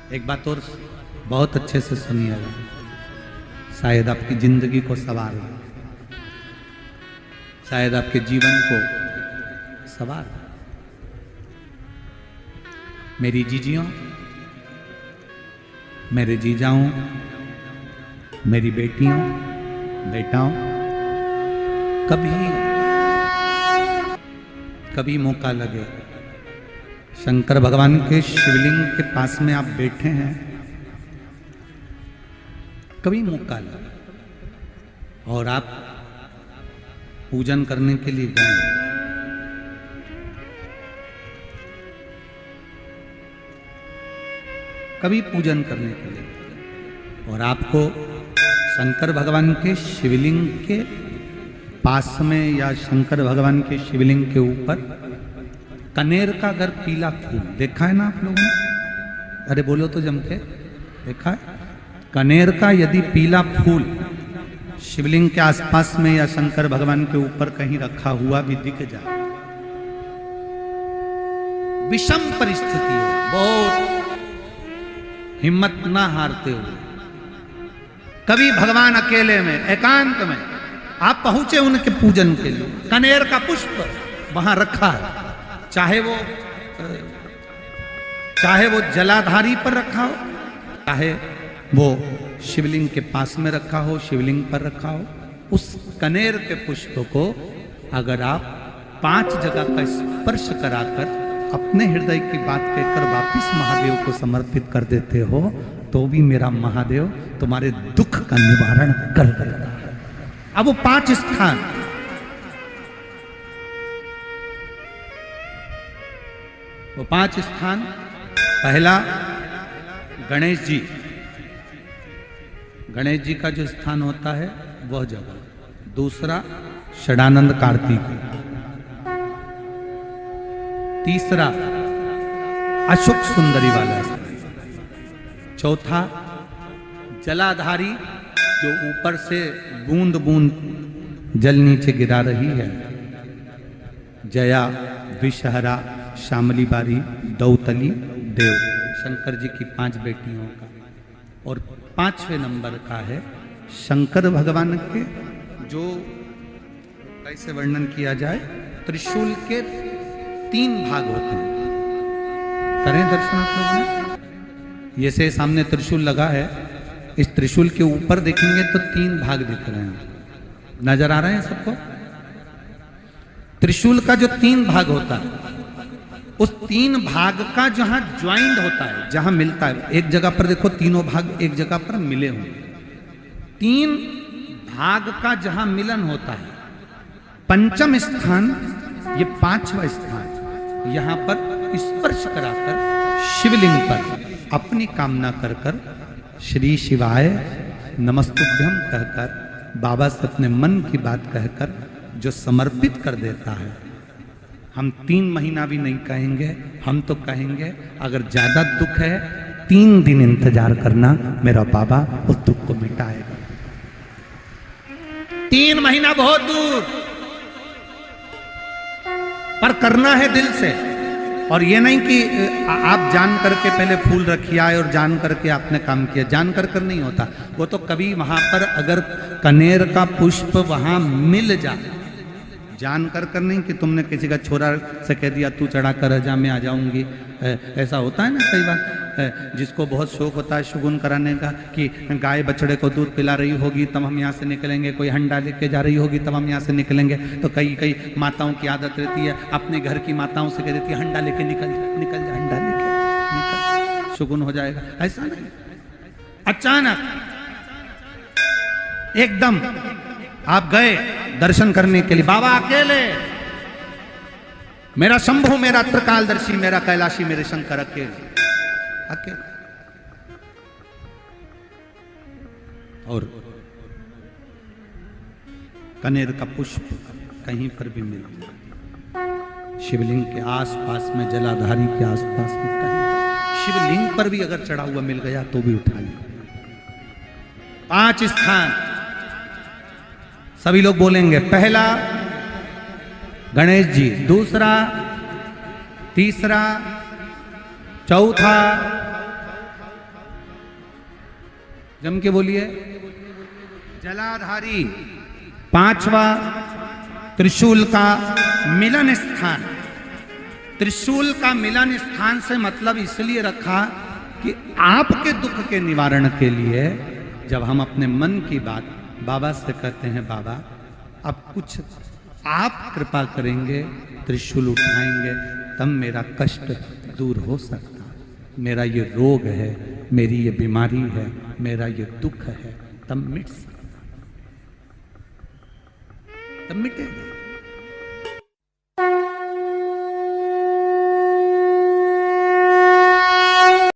एक बात और बहुत अच्छे से सुनिएगा, शायद आपकी जिंदगी को सवार हो, शायद आपके जीवन को सवार हो। मेरी जीजियों, मेरे जीजाओं, मेरी बेटियों, बेटाओं, कभी मौका लगे, शंकर भगवान के शिवलिंग के पास में आप बैठे हैं, कभी मौका लगे और आप पूजन करने के लिए गए, कभी पूजन करने के लिए और आपको शंकर भगवान के शिवलिंग के पास में या शंकर भगवान के शिवलिंग के ऊपर कनेर का अगर पीला फूल देखा है ना आप लोगों ने, अरे बोलो तो जम के, देखा है? कनेर का यदि पीला फूल शिवलिंग के आसपास में या शंकर भगवान के ऊपर कहीं रखा हुआ भी दिख जाए, विषम परिस्थिति हो, बहुत हिम्मत ना हारते हुए कभी भगवान अकेले में एकांत में आप पहुंचे उनके पूजन के लिए, कनेर का पुष्प वहां रखा है, चाहे वो जलाधारी पर रखा हो, चाहे वो शिवलिंग के पास में रखा हो, शिवलिंग पर रखा हो, उस कनेर के पुष्प को अगर आप 5 जगह का स्पर्श कराकर अपने हृदय की बात कहकर वापिस महादेव को समर्पित कर देते हो, तो भी मेरा महादेव तुम्हारे दुख का निवारण कर देगा। अब वो 5 स्थान, वो 5 स्थान, पहला गणेश जी, गणेश जी का जो स्थान होता है वह जगह, दूसरा षडानंद कार्तिक, तीसरा अशोक सुंदरी वाला, चौथा जलाधारी जो ऊपर से बूंद बूंद जल नीचे गिरा रही है, जया, विषहरा, श्यामली बारी, दौतली, देव, शंकर जी की 5 बेटियों का, और 5वें नंबर का है शंकर भगवान के, जो कैसे वर्णन किया जाए, त्रिशूल के 3 भाग होते हैं। करें दर्शन आप लोगों ने, ये से सामने त्रिशूल लगा है, इस त्रिशूल के ऊपर देखेंगे तो 3 भाग दिख रहे हैं, नजर आ रहे हैं सबको? त्रिशूल का जो 3 भाग होता है, उस 3 भाग का जहां ज्वाइंट होता है, जहां मिलता है, एक जगह पर देखो तीनों भाग एक जगह पर मिले हुए, 3 भाग का जहां मिलन होता है, 5वां स्थान, ये 5वां स्थान, यहां पर स्पर्श कराकर शिवलिंग पर अपनी कामना कर कर श्री शिवाय नमस्तुभ्यम कहकर, बाबा से अपने मन की बात कहकर जो समर्पित कर देता है, हम 3 महीना भी नहीं कहेंगे, हम तो कहेंगे अगर ज्यादा दुख है 3 दिन इंतजार करना, मेरा बाबा उस दुख को मिटाएगा। 3 महीना बहुत दूर, पर करना है दिल से, और ये नहीं कि आप जान करके पहले फूल रखिए आए और जान करके आपने काम किया, जान कर नहीं होता वो तो, कभी वहां पर अगर कनेर का पुष्प वहां मिल जाए, जान कर नहीं कि तुमने किसी का छोरा से कह दिया तू चढ़ा कर जा, मैं आ जाऊंगी, ऐसा होता है ना कई बार, जिसको बहुत शौक होता है शगुन कराने का, कि गाय बछड़े को दूध पिला रही होगी तब हम यहाँ से निकलेंगे, कोई हंडा लेके जा रही होगी तब हम यहाँ से निकलेंगे, तो कई माताओं की आदत रहती है, अपने घर की माताओं से कह देती है हंडा लेके निकल जा, हंडा लेके निकल, शगुन हो जाएगा। ऐसा नहीं, अचानक एकदम आप गए दर्शन करने के लिए, बाबा अकेले, मेरा शंभु, मेरा त्रिकालदर्शी, मेरा कैलाशी, मेरे शंकर अकेले, और कनेर का पुष्प कहीं पर भी मिल जाए, शिवलिंग के आसपास में, जलाधारी के आसपास में, कहीं शिवलिंग पर भी अगर चढ़ा हुआ मिल गया तो भी उठा लिया। 5 स्थान सभी लोग बोलेंगे, पहला गणेश जी, दूसरा, तीसरा, चौथा, जम के बोलिए। जलाधारी, पांचवा त्रिशूल का मिलन स्थान। त्रिशूल का मिलन स्थान से मतलब इसलिए रखा कि आपके दुख के निवारण के लिए जब हम अपने मन की बात बाबा से कहते हैं, बाबा अब कुछ आप कृपा करेंगे, त्रिशूल उठाएंगे, तब मेरा कष्ट दूर हो सकता, मेरा ये रोग है, मेरी ये बीमारी है, मेरा ये दुख है, तब मिट सकता, तब मिटेगा।